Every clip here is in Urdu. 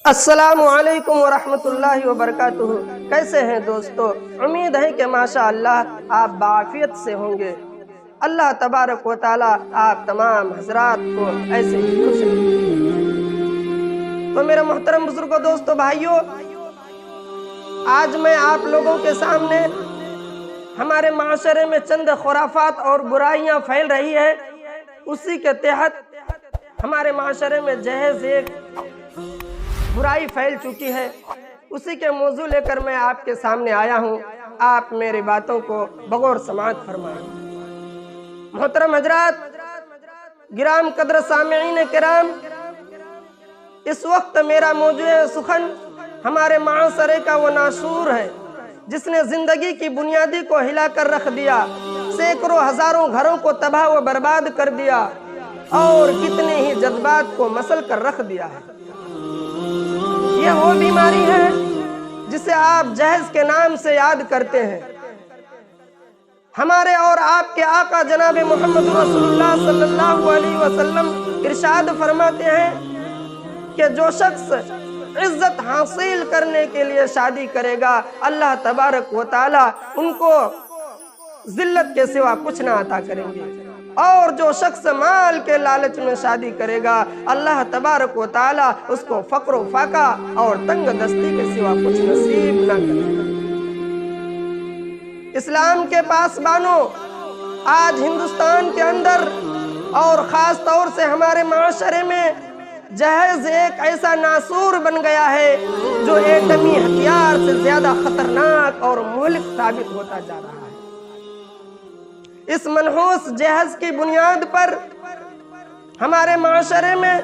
السلام علیکم ورحمۃ اللہ وبرکاتہ۔ کیسے ہیں دوستو؟ امید ہے کہ ماشاءاللہ آپ بعافیت سے ہوں گے۔ اللہ تبارک و تعالی آپ تمام حضرات کو ایسے ہی خوش رکھے۔ تو میرے محترم بزرگوں، دوستو، بھائیوں، آج میں آپ لوگوں کے سامنے ہمارے معاشرے میں چند خرافات اور برائیاں پھیل رہی ہے، اسی کے تحت ہمارے معاشرے میں جہیز ایک برائی پھیل چکی ہے، اسی کے موضوع لے کر میں آپ کے سامنے آیا ہوں۔ آپ میری باتوں کو بغور سماعت فرمائیں۔ محترم حضرات، گرام قدر سامعین کرام، اس وقت میرا موضوع سخن ہمارے معاشرے کا وہ ناشور ہے جس نے زندگی کی بنیادی کو ہلا کر رکھ دیا، سینکڑوں ہزاروں گھروں کو تباہ و برباد کر دیا اور کتنے ہی جذبات کو مسل کر رکھ دیا ہے۔ یہ وہ بیماری ہے جسے آپ جہیز کے نام سے یاد کرتے ہیں۔ ہمارے اور آپ کے آقا جناب محمد رسول اللہ صلی اللہ علیہ وسلم ارشاد فرماتے ہیں کہ جو شخص عزت حاصل کرنے کے لیے شادی کرے گا، اللہ تبارک و تعالی ان کو ذلت کے سوا کچھ نہ عطا کریں گے، اور جو شخص مال کے لالچ میں شادی کرے گا، اللہ تبارک و تعالی اس کو فقر و فاقہ اور تنگ دستی کے سوا کچھ نصیب نہ کرے گا۔ اسلام کے پاسبانوں، آج ہندوستان کے اندر اور خاص طور سے ہمارے معاشرے میں جہیز ایک ایسا ناسور بن گیا ہے جو ایٹمی ہتھیار سے زیادہ خطرناک اور مہلک ثابت ہوتا جا رہا ہے۔ اس منحوس جہیز کی بنیاد پر ہمارے معاشرے میں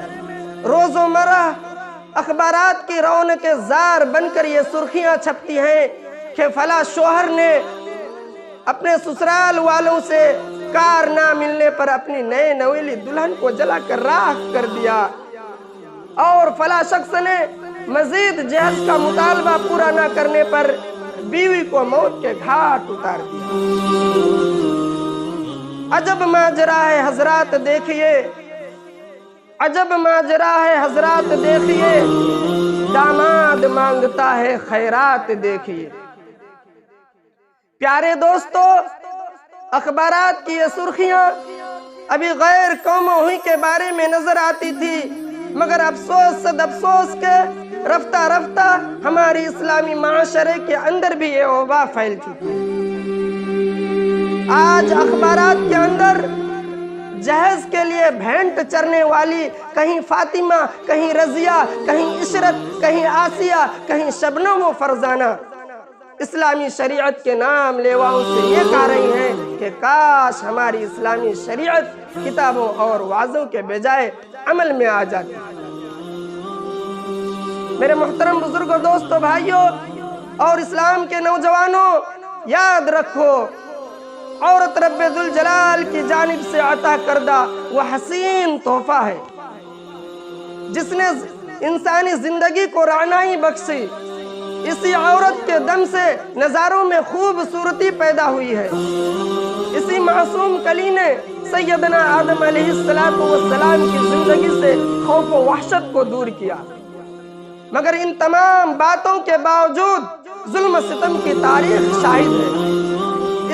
روزمرہ اخبارات کی رونق زار بن کر یہ سرخیاں چھپتی ہیں کہ فلاں شوہر نے اپنے سسرال والوں سے کار نہ ملنے پر اپنی نئے نویلی دلہن کو جلا کر راکھ کر دیا، اور فلاں شخص نے مزید جہیز کا مطالبہ پورا نہ کرنے پر بیوی کو موت کے گھاٹ اتار دیا۔ عجب ماجرا ہے حضرات، دیکھیے، عجب ماجرا ہے حضرات، دیکھیے، داماد مانگتا ہے خیرات، دیکھیے۔ پیارے دوستو، اخبارات کی یہ سرخیاں ابھی غیر قوموں ہی کے بارے میں نظر آتی تھی، مگر افسوس صد افسوس کے رفتہ رفتہ ہماری اسلامی معاشرے کے اندر بھی یہ وبا پھیل چکی ہے۔ آج اخبارات کے اندر جہیز کے لیے بھینٹ چرنے والی کہیں فاطمہ، کہیں رضیہ، کہیں عشرت، کہیں آسیہ، کہیں شبنم و فرزانہ اسلامی شریعت کے نام لیواؤں سے یہ کہہ رہی ہیں کہ کاش ہماری اسلامی شریعت کتابوں اور وعظوں کے بجائے عمل میں آ جاتی۔ میرے محترم بزرگوں، دوستو، بھائیوں اور اسلام کے نوجوانوں، یاد رکھو، عورت رب ذوالجلال کی جانب سے عطا کردہ وہ حسین تحفہ ہے جس نے انسانی زندگی کو رعنائی بخشی۔ اسی عورت کے دم سے نظاروں میں خوبصورتی پیدا ہوئی ہے۔ اسی معصوم کلی نے سیدنا آدم علیہ السلام کی زندگی سے خوف و وحشت کو دور کیا، مگر ان تمام باتوں کے باوجود ظلم و ستم کی تاریخ شاہد ہے۔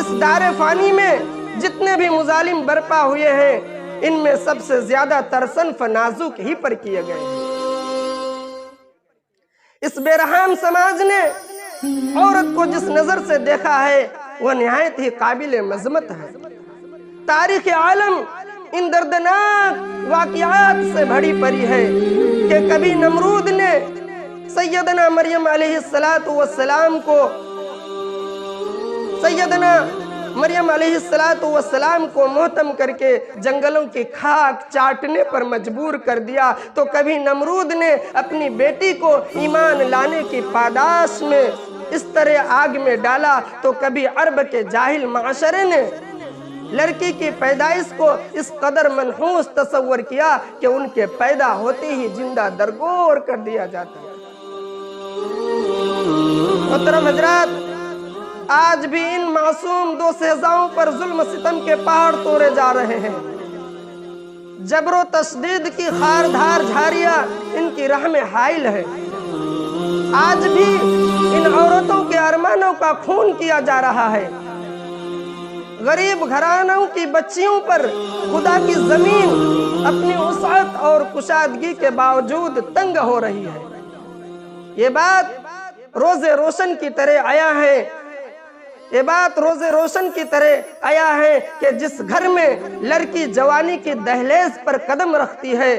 اس دار فانی میں جتنے بھی مظالم برپا ہوئے ہیں، ان میں سب سے زیادہ ترصنف نازک ہی پر کیے گئے ہیں۔ اس بے رحم سماج نے عورت کو جس نظر سے دیکھا ہے وہ نہایت ہی قابل مذمت ہے۔ تاریخ عالم ان دردناک واقعات سے بھری پڑی ہے کہ کبھی نمرود نے سیدنا مریم علیہ السلام کو محتم کر کے جنگلوں کی خاک چاٹنے پر مجبور کر دیا، تو کبھی نمرود نے اپنی بیٹی کو ایمان لانے کی پاداش میں اس طرح آگ میں ڈالا، تو کبھی عرب کے جاہل معاشرے نے لڑکی کی پیدائش کو اس قدر منحوس تصور کیا کہ ان کے پیدا ہوتے ہی زندہ درگور کر دیا جاتا ہے۔ محترم حضرات، آج بھی ان معصوم دو شہزادوں پر ظلم ستم کے پہاڑ توڑے جا رہے ہیں۔ جبر و تشدید کی خاردھار جھاریاں ان کی راہ میں حائل ہے۔ آج بھی ان عورتوں کے ارمانوں کا خون کیا جا رہا ہے۔ غریب گھرانوں کی بچیوں پر خدا کی زمین اپنی وسعت اور کشادگی کے باوجود تنگ ہو رہی ہے۔ یہ بات روز روشن کی طرح آیا ہے، یہ بات روز روشن کی طرح آیا ہے کہ جس گھر میں لڑکی جوانی کی دہلیز پر قدم رکھتی ہے،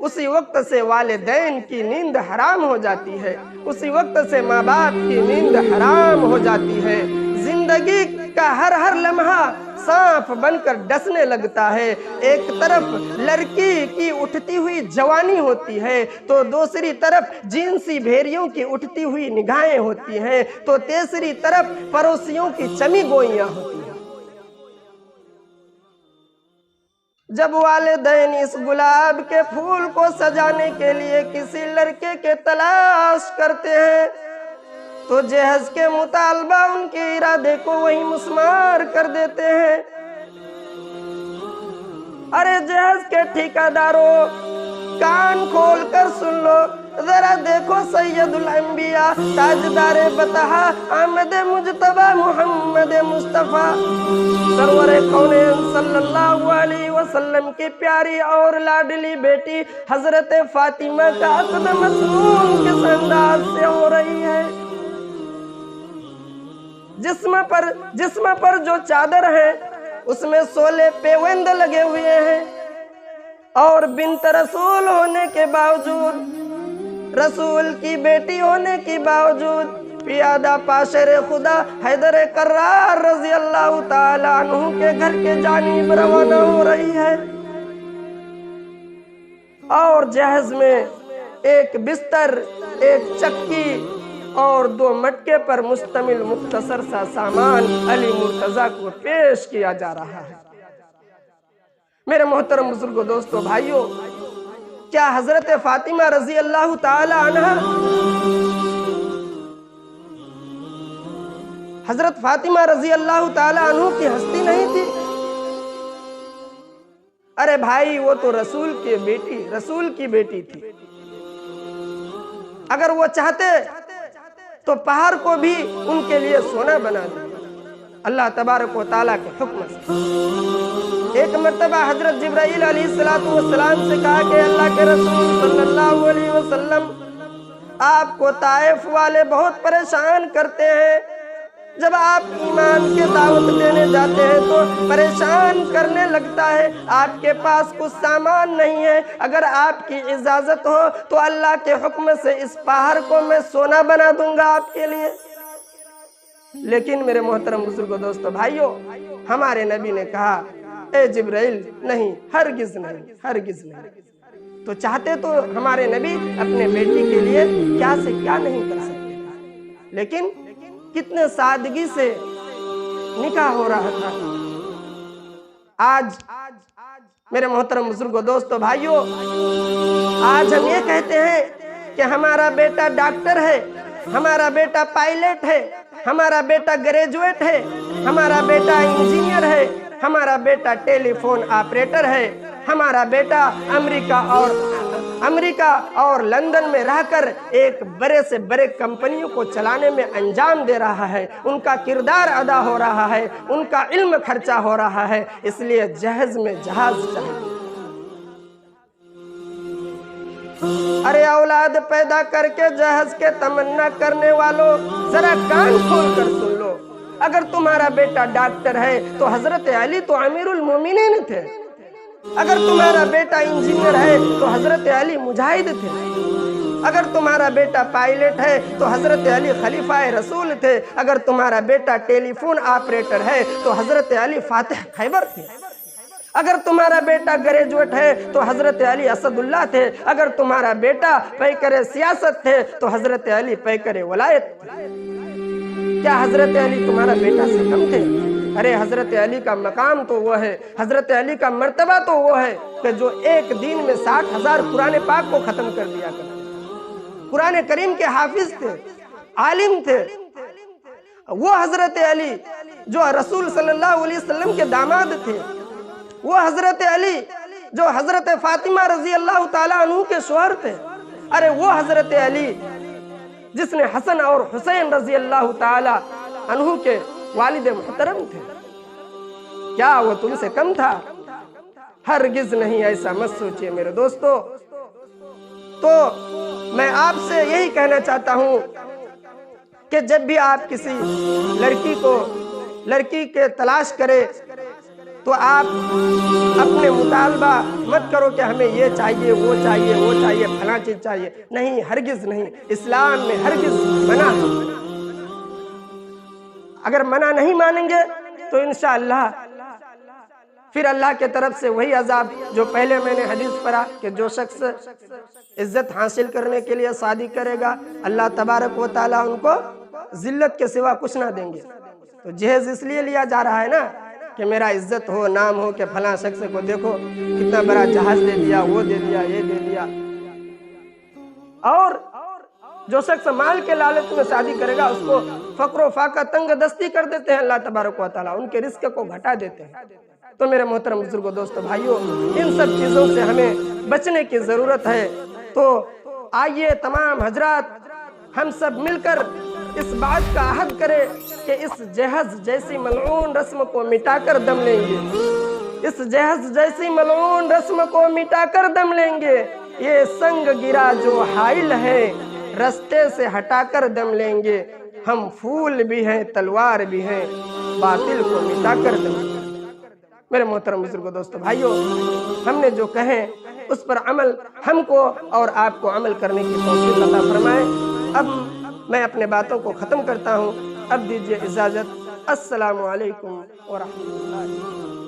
اسی وقت سے والدین کی نیند حرام ہو جاتی ہے، اسی وقت سے ماں باپ کی نیند حرام ہو جاتی ہے۔ زندگی کا ہر لمحہ سانپ بن کر ڈسنے لگتا ہے۔ ایک طرف لڑکی کی اٹھتی ہوئی جوانی ہوتی ہے تو دوسری طرف جنسی بھیریوں کی اٹھتی ہوئی نگاہیں ہوتی ہیں، تو تیسری طرف پڑوسیوں کی چمی گوئیاں ہوتی ہیں۔ جب والدین اس گلاب کے پھول کو سجانے کے لیے کسی لڑکے کے تلاش کرتے ہیں تو جہیز کے مطالبہ ان کے ارادے کو وہی مسمار کر دیتے ہیں۔ ارے جہیز کے ٹھیکیداروں، کان کھول کر سن لو، ذرا دیکھو سید الانبیاء تاجدار بطحا احمد مجتبی محمد مصطفیٰ سرور کونین صلی اللہ علیہ وسلم کی پیاری اور لاڈلی بیٹی حضرت فاطمہ کا عقد مسنون کس انداز سے ہو رہی ہے۔ جسم پر جو چادر ہے اس میں 16 پیوند لگے ہوئے ہیں، اور بنت رسول ہونے کے باوجود، رسول کی بیٹی ہونے کے باوجود پیادہ پاشر خدا حیدر کرار رضی اللہ تعالیٰ عنہ کے گھر کے جانب روانہ ہو رہی ہے، اور جہیز میں ایک بستر، ایک چکی اور 2 مٹکے پر مشتمل مختصر سا سامان علی مرتضیٰ کو پیش کیا جا رہا ہے۔ میرے محترم بزرگوں، دوستو، بھائیوں، کیا حضرت فاطمہ رضی اللہ تعالی عنہ حضرت فاطمہ رضی اللہ تعالی عنہ کی ہستی نہیں تھی؟ ارے بھائی، وہ تو رسول کی بیٹی تھی۔ اگر وہ چاہتے تو پہاڑ کو بھی ان کے لیے سونا بنا دے، اللہ تبارک و تعالیٰ کے حکم سے۔ ایک مرتبہ حضرت جبرائیل علیہ السلام سے کہا کہ اللہ کے رسول صلی اللہ علیہ وسلم، آپ کو طائف والے بہت پریشان کرتے ہیں، جب آپ ایمان کے دعوت دینے جاتے ہیں تو پریشان کرنے لگتا ہے، آپ کے پاس کچھ سامان نہیں ہے، اگر آپ کی اجازت ہو تو اللہ کے حکم سے اس پہاڑ کو میں سونا بنا دوں گا آپ کے لیے۔ لیکن میرے محترم بزرگوں، دوستو، بھائیوں، ہمارے نبی نے کہا، اے جبرائیل، نہیں، ہرگز نہیں۔ تو چاہتے تو ہمارے نبی اپنے بیٹی کے لیے کیا سے کیا نہیں کر سکتے، لیکن کتنے سادگی سے نکاح ہو رہا تھا۔ آج میرے محترم بزرگوں، دوستو، بھائیوں، آج ہم یہ کہتے ہیں کہ ہمارا بیٹا ڈاکٹر ہے، ہمارا بیٹا پائلٹ ہے، ہمارا بیٹا گریجویٹ ہے، ہمارا بیٹا انجینئر ہے، ہمارا بیٹا ٹیلی فون آپریٹر ہے، ہمارا بیٹا امریکہ اور لندن میں رہ کر ایک بڑے سے بڑے کمپنیوں کو چلانے میں انجام دے رہا ہے، ان کا کردار ادا ہو رہا ہے، ان کا علم خرچہ ہو رہا ہے، اس لیے جہیز میں جہاز چاہیے۔ ارے اولاد پیدا کر کے جہیز کے تمنا کرنے والوں، ذرا کان کھول کر سن لو، اگر تمہارا بیٹا ڈاکٹر ہے تو حضرت علی تو امیر المومنین تھے، اگر تمہارا بیٹا انجینئر ہے تو حضرت علی مجاہد تھے، اگر تمہارا بیٹا پائلٹ ہے تو حضرت علی خلیفہ رسول تھے، اگر تمہارا بیٹا ٹیلی فون آپریٹر ہے تو حضرت علی فاتح خیبر تھے، اگر تمہارا بیٹا گریجویٹ ہے تو حضرت علی اسد اللہ تھے، اگر تمہارا بیٹا پیکر سیاست تھے تو حضرت علی پیکر ولایت تھے۔ کیا حضرت علی تمہارا بیٹا سے کم تھے؟ ارے حضرت علی کا مقام تو وہ ہے، حضرت علی کا مرتبہ تو وہ ہے کہ جو ایک دن میں 60,000 قرآن پاک کو ختم کر دیا کرتے، قرآن کریم کے حافظ تھے، عالم تھے۔ وہ حضرت علی جو رسول صلی اللہ علیہ وسلم کے داماد تھے، وہ حضرت علی جو حضرت فاطمہ رضی اللہ تعالیٰ عنہ کے شوہر تھے، ارے وہ حضرت علی جس نے حسن اور حسین رضی اللہ تعالی عنہ کے والد محترم تھے، کیا وہ تم سے کم تھا؟ ہرگز نہیں، ایسا مت سوچئے میرے دوستو۔ تو میں آپ سے یہی کہنا چاہتا ہوں کہ جب بھی آپ کسی لڑکی کے تلاش کرے تو آپ اپنے مطالبہ مت کرو کہ ہمیں یہ چاہیے، وہ چاہیے، وہ چاہیے، فلاں چیز چاہیے، نہیں، ہرگز نہیں، اسلام میں ہرگز منع ہے۔ اگر منع نہیں مانیں گے تو انشاءاللہ پھر اللہ کے طرف سے وہی عذاب جو پہلے میں نے حدیث پڑھا کہ جو شخص عزت حاصل کرنے کے لیے شادی کرے گا اللہ تبارک و تعالیٰ ان کو ذلت کے سوا کچھ نہ دیں گے۔ تو جہیز اس لیے لیا جا رہا ہے نا کہ میرا عزت ہو، نام ہو، کہ فلاں شخص کو دیکھو کتنا بڑا جہاز دے دیا، وہ دے دیا، یہ دے دیا۔ اور جو شخص مال کے لالچ میں شادی کرے گا اس کو فقر و فاقہ، تنگ دستی کر دیتے ہیں اللہ تبارک و تعالیٰ، ان کے رزق کو گھٹا دیتے ہیں۔ تو میرے محترم بزرگوں، دوستو، بھائیوں، ان سب چیزوں سے ہمیں بچنے کی ضرورت ہے۔ تو آئیے تمام حضرات ہم سب مل کر اس بات کا عہد کریں کہ اس جہیز جیسی ملعون رسم کو مٹا کر دم لیں گے، اس جہیز جیسی ملعون رسم کو مٹا کر دم لیں گے۔ یہ سنگ گرا جو حائل ہے رستے سے ہٹا کر دم لیں گے، ہم پھول بھی ہیں تلوار بھی ہیں باطل کو مٹا کر دم لیں گے۔ میرے محترم بزرگوں، دوستو، بھائیوں، ہم نے جو کہیں اس پر عمل ہم کو اور آپ کو عمل کرنے کی توفیق عطا فرمائے۔ اب میں اپنے باتوں کو ختم کرتا ہوں، اب دیجیے اجازت۔ السلام علیکم ورحمۃ اللہ۔